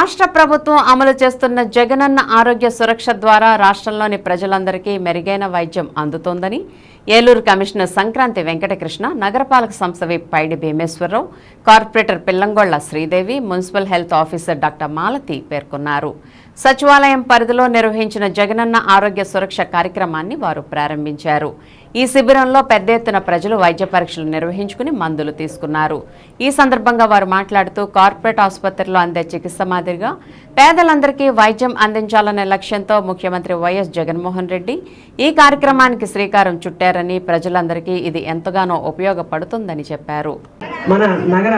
రాష్ట్ర ప్రభుత్వం అమలు చేస్తున్న జగనన్న ఆరోగ్య సురక్ష ద్వారా రాష్ట్రంలోని ప్రజలందరికీ మెరుగైన వైద్యం అందుతోందని ఏలూరు కమిషనర్ సంక్రాంతి వెంకటకృష్ణ, నగరపాలక సంస్థ whip Paidi Bheemeswararao, corporator Pillangolla Sridevi, municipal health officer doctor Malathi పేర్కొన్నారు. సచివాలయం పరిధిలో నిర్వహించిన జగనన్న ఆరోగ్య సురక్ష కార్యక్రమాన్ని వారు ప్రారంభించారు. ఈ శిబిరంలో పెద్ద ఎత్తున ప్రజలు వైద్య పరీక్షలు నిర్వహించుకుని మందులు తీసుకున్నారు. ఈ సందర్భంగా వారు మాట్లాడుతూ కార్పొరేట్ ఆసుపత్రిలో అందే చికిత్స మాదిరిగా పేదలందరికీ వైద్యం అందించాలనే లక్ష్యంతో ముఖ్యమంత్రి వైఎస్ జగన్మోహన్ రెడ్డి ఈ కార్యక్రమానికి శ్రీకారం చుట్టారని, ప్రజలందరికీ ఇది ఎంతగానో ఉపయోగపడుతుందని చెప్పారు. మన నగర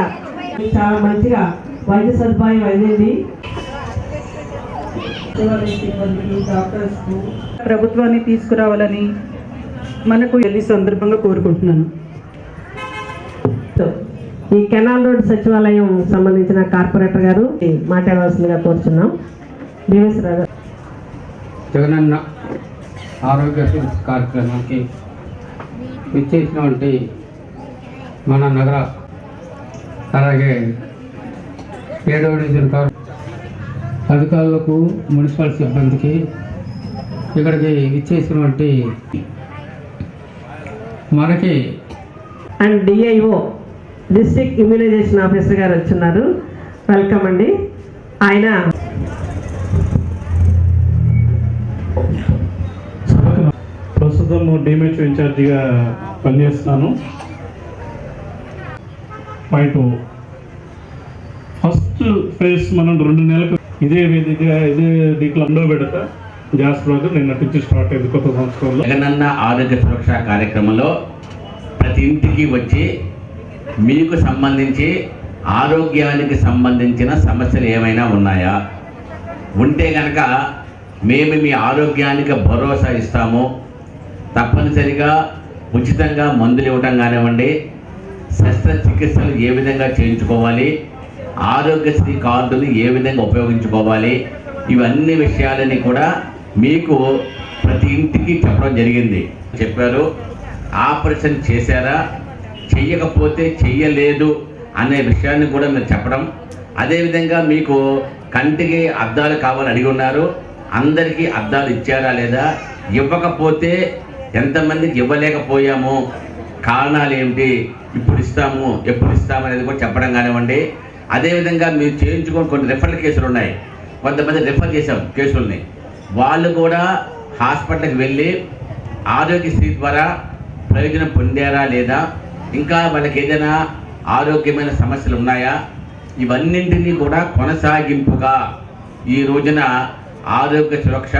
చాలా మంచిగా వైద్య సదుపాయం అయింది. ప్రభుత్వాన్ని తీసుకురావాలని మనకు ఈ సందర్భంగా కోరుకుంటున్నాను. ఈ కెనాల్ రోడ్ సచివాలయం సంబంధించిన కార్పొరేటర్ గారు మాట్లాడవలసిందిగా కోరుచున్నాం. భీమేశ్వరరావు. జగనన్న ఆరోగ్య కార్యక్రమానికి విచ్చేసినటువంటి మన నగర అలాగే 7వ డివిజన్ అధికారులకు, మున్సిపల్ సిబ్బందికి, ఇక్కడికి విచ్చేసినటువంటి మనకి and DIO district immunization officer గారు వచ్చున్నారు. వెల్కమ్ అండి. ఆయన ప్రస్తుతం డిఎంహెచ్ఓ ఇన్ఛార్జిగా పనిచేస్తున్నాను. పాయింట్ ఫస్ట్ ఫేజ్ మనం 2 నెలలకు ఇదే దీంట్లో విడత గ్యాస్ ప్రాజెక్ట్ నిన్నటి నుంచి స్టార్ట్ అయింది కొత్త సంవత్సరంలో. జగనన్న ఆరోగ్య సురక్ష కార్యక్రమంలో ప్రతి ఇంటికి వచ్చి మీకు సంబంధించి ఆరోగ్యానికి సంబంధించిన సమస్యలు ఏమైనా ఉన్నాయా, ఉంటే కనుక మేము మీ ఆరోగ్యానికి భరోసా ఇస్తాము. తప్పనిసరిగా ఉచితంగా మందులు ఇవ్వటం కానివ్వండి, శస్త్రచికిత్సలు ఏ విధంగా చేయించుకోవాలి, ఆరోగ్యశ్రీ కార్డుని ఏ విధంగా ఉపయోగించుకోవాలి, ఇవన్నీ విషయాలని కూడా మీకు ప్రతి ఇంటికి చెప్పడం జరిగింది. చెప్పారు, ఆపరేషన్ చేశారా, చెయ్యకపోతే చెయ్యలేదు అనే విషయాన్ని కూడా మీరు చెప్పడం. అదేవిధంగా మీకు కంటికి అద్దాలు కావాలని అడిగి ఉన్నారు, అందరికీ అద్దాలు ఇచ్చారా లేదా, ఇవ్వకపోతే ఎంతమందికి ఇవ్వలేకపోయాము, కారణాలు ఏమిటి, ఇప్పుడు ఇస్తాము ఎప్పుడు ఇస్తాము అనేది కూడా చెప్పడం కానివ్వండి. అదేవిధంగా మీరు చేయించుకొని కొన్ని రెఫరల్ కేసులు ఉన్నాయి, కొంతమంది రెఫర్ చేశాం కేసుల్ని, వాళ్ళు కూడా హాస్పిటల్కి వెళ్ళి ఆరోగ్యశ్రీ ద్వారా ప్రయోజనం పొందారా లేదా, ఇంకా వాళ్ళకి ఏదైనా ఆరోగ్యమైన సమస్యలు ఉన్నాయా, ఇవన్నింటినీ కూడా కొనసాగింపుగా ఈ రోజున ఆరోగ్య సురక్ష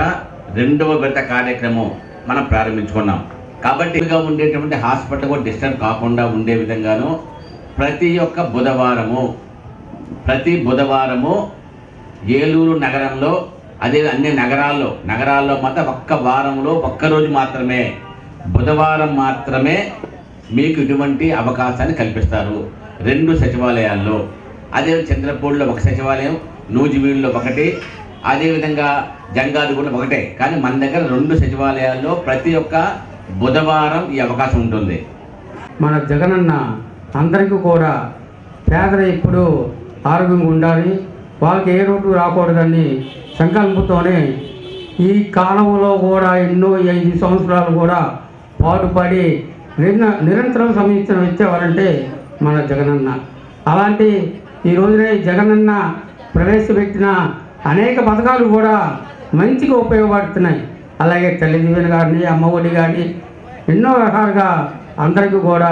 2వ విడత కార్యక్రమం మనం ప్రారంభించుకున్నాం. కాబట్టి ఉండేటువంటి హాస్పిటల్ కూడా డిస్టర్బ్ కాకుండా ఉండే విధంగాను ప్రతి బుధవారము ఏలూరు నగరంలో, అదే అన్ని నగరాల్లో మాత్రం ఒక్క వారంలో ఒక్కరోజు మాత్రమే, బుధవారం మాత్రమే మీకు ఇటువంటి అవకాశాన్ని కల్పిస్తారు 2 సచివాలయాల్లో. అదే చంద్రపూడిలో 1 సచివాలయం, నూజివీడులో 1, అదేవిధంగా జంగాలగూడలో 1. కానీ మన దగ్గర 2 సచివాలయాల్లో ప్రతి ఒక్క బుధవారం ఈ అవకాశం ఉంటుంది. మన జగనన్న అందరికీ కూడా పేదలు ఇప్పుడు ఆరోగ్యంగా ఉండాలి, వాళ్ళకి ఏ రోడ్డు రాకూడదని సంకల్పంతోనే ఈ కాలంలో కూడా ఎన్నో 5 సంవత్సరాలు కూడా పాటుపడి నిరంతరం సమీక్షణ ఇచ్చేవారంటే మన జగనన్న. అలాంటి ఈ రోజునే జగనన్న ప్రవేశపెట్టిన అనేక పథకాలు కూడా మంచిగా ఉపయోగపడుతున్నాయి. అలాగే తల్లి దీవెన కానీ, అమ్మఒడి కానీ ఎన్నో రకాలుగా అందరికీ కూడా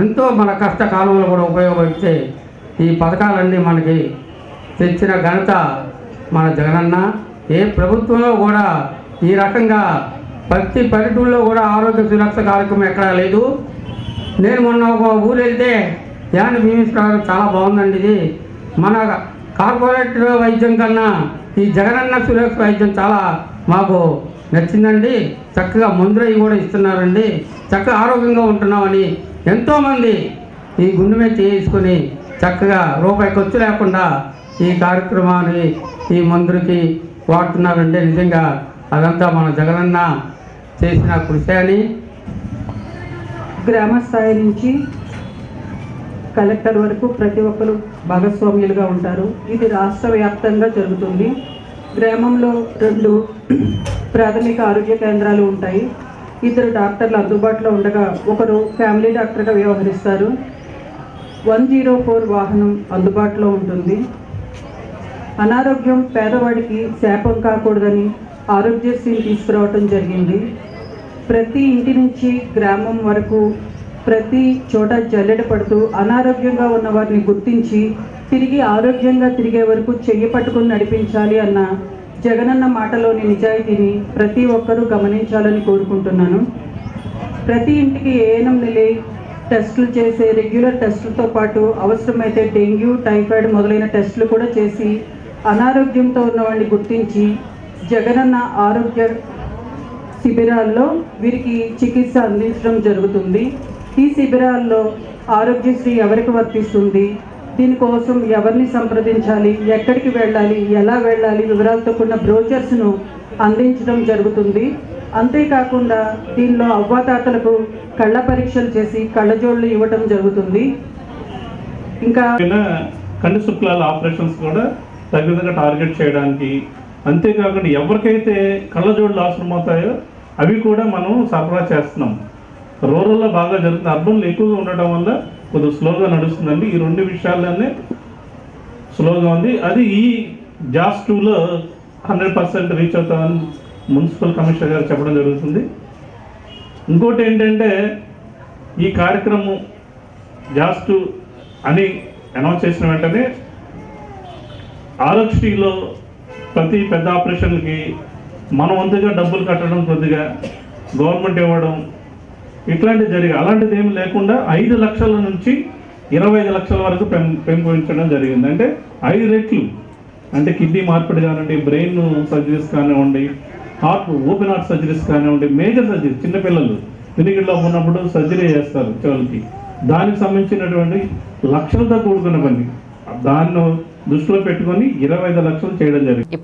ఎంతో మన కష్టకాలంలో కూడా ఉపయోగపడితే ఈ పథకాలన్నీ మనకి తెచ్చిన ఘనత మన జగనన్న. ఏ ప్రభుత్వంలో కూడా ఈ రకంగా ప్రతి పల్లెటూళ్ళలో కూడా ఆరోగ్య సురక్ష కార్యక్రమం ఎక్కడా లేదు. నేను మొన్న ఒక ఊరు వెళ్తే యాని భీమేశ్వరరావు చాలా బాగుందండి, ఇది మన కార్పొరేట్ వైద్యం కన్నా ఈ జగనన్న సురక్ష వైద్యం చాలా మాకు నచ్చిందండి, చక్కగా మందులు కూడా ఇస్తున్నారండి, చక్కగా ఆరోగ్యంగా ఉంటున్నామని ఎంతోమంది ఈ గుండె మీద చేసుకొని చక్కగా రూపాయి ఖర్చు లేకుండా ఈ కార్యక్రమాన్ని ఈ మందులకి వాడుతున్నారంటే నిజంగా అదంతా మన జగనన్న చేసిన కృషి అని. గ్రామ స్థాయి నుంచి కలెక్టర్ వరకు ప్రతి ఒక్కరు భాగస్వామ్యులుగా ఉంటారు. ఇది రాష్ట్ర వ్యాప్తంగా జరుగుతుంది. గ్రామంలో 2 ప్రాథమిక ఆరోగ్య కేంద్రాలు ఉంటాయి. 2 డాక్టర్లు అందుబాటులో ఉండగా ఒకరు ఫ్యామిలీ డాక్టర్గా వ్యవహరిస్తారు. 104 వాహనం అందుబాటులో ఉంటుంది. అనారోగ్యం పేదవాడికి శాపం కాకూడదని ఆరోగ్యశ్రీని తీసుకురావటం జరిగింది. ప్రతి ఇంటి నుంచి గ్రామం వరకు ప్రతి చోట జల్లెడ పడుతూ అనారోగ్యంగా ఉన్న వారిని గుర్తించి తిరిగి ఆరోగ్యంగా తిరిగే వరకు చెయ్యి పట్టుకుని నడిపించాలి అన్న జగనన్న మాటలోని నిజాయితీని ప్రతి ఒక్కరూ గమనించాలని కోరుకుంటున్నాను. ప్రతి ఇంటికి ఏఎన్ఎం నిలయ టెస్టులు చేసే రెగ్యులర్ టెస్టులతో పాటు అవసరమైతే డెంగ్యూ, టైఫాయిడ్ మొదలైన టెస్టులు కూడా చేసి అనారోగ్యంతో ఉన్న వాడిని గుర్తించి జగనన్న ఆరోగ్య శిబిరాల్లో వీరికి చికిత్స అందించడం జరుగుతుంది. ఈ శిబిరాల్లో ఆరోగ్యశ్రీ ఎవరికి వర్తిస్తుంది, దీనికోసం ఎవరిని సంప్రదించాలి, ఎక్కడికి వెళ్ళాలి, ఎలా వెళ్ళాలి వివరాలతో కూడిన బ్రోచర్స్ను అందించడం జరుగుతుంది. అంతేకాకుండా దీనిలో అవ్వాతాతలకు కళ్ళ పరీక్షలు చేసి కళ్ళజోళ్ళు ఇవ్వటం జరుగుతుంది. ఇంకా కంటి శుక్లాల ఆపరేషన్స్ కూడా తగినంతగా టార్గెట్ చేయడానికి, అంతేకాకుండా ఎవరికైతే కళ్ళజోళ్ళు అవసరమవుతాయో అవి కూడా మనం సరఫరా చేస్తున్నాం. రూరల్లో బాగా జరుగుతుంది, అర్బన్లో ఎక్కువగా ఉండటం వల్ల కొద్దిగా స్లోగా నడుస్తుందండి. ఈ 2 విషయాల్లోనే స్లోగా ఉంది. అది ఈ జాస్ 2లో 100% రీచ్ అవుతామని మున్సిపల్ కమిషనర్ గారు చెప్పడం జరుగుతుంది. ఇంకోటి ఏంటంటే ఈ కార్యక్రమం జాస్ 2 అని అనౌన్స్ చేసిన వెంటనే ఆరోగ్యశ్రీలో ప్రతి పెద్ద ఆపరేషన్కి మనం వంతుగా డబ్బులు కట్టడం, కొద్దిగా గవర్నమెంట్ ఇవ్వడం ఇట్లాంటివి జరిగాయి. అలాంటిది ఏమి లేకుండా 5 లక్షల నుంచి 25 లక్షల వరకు పెంపొందించడం జరిగింది. అంటే 5 రెట్లు. అంటే కిడ్నీ మార్పిడి కానివ్వండి, బ్రెయిన్ సర్జరీస్ కానివ్వండి, ఓపెన్ హార్ట్ సర్జరీస్ కానివ్వండి, మేజర్ సర్జరీ చిన్నపిల్లలు వినికిడిలో ఉన్నప్పుడు సర్జరీ చేస్తారు చెవులకి, దానికి సంబంధించినటువంటి లక్షలతో కూడుకున్న పని. దాన్ని దృష్టిలో పెట్టుకొని 25 లక్షలు చేయడం జరిగింది.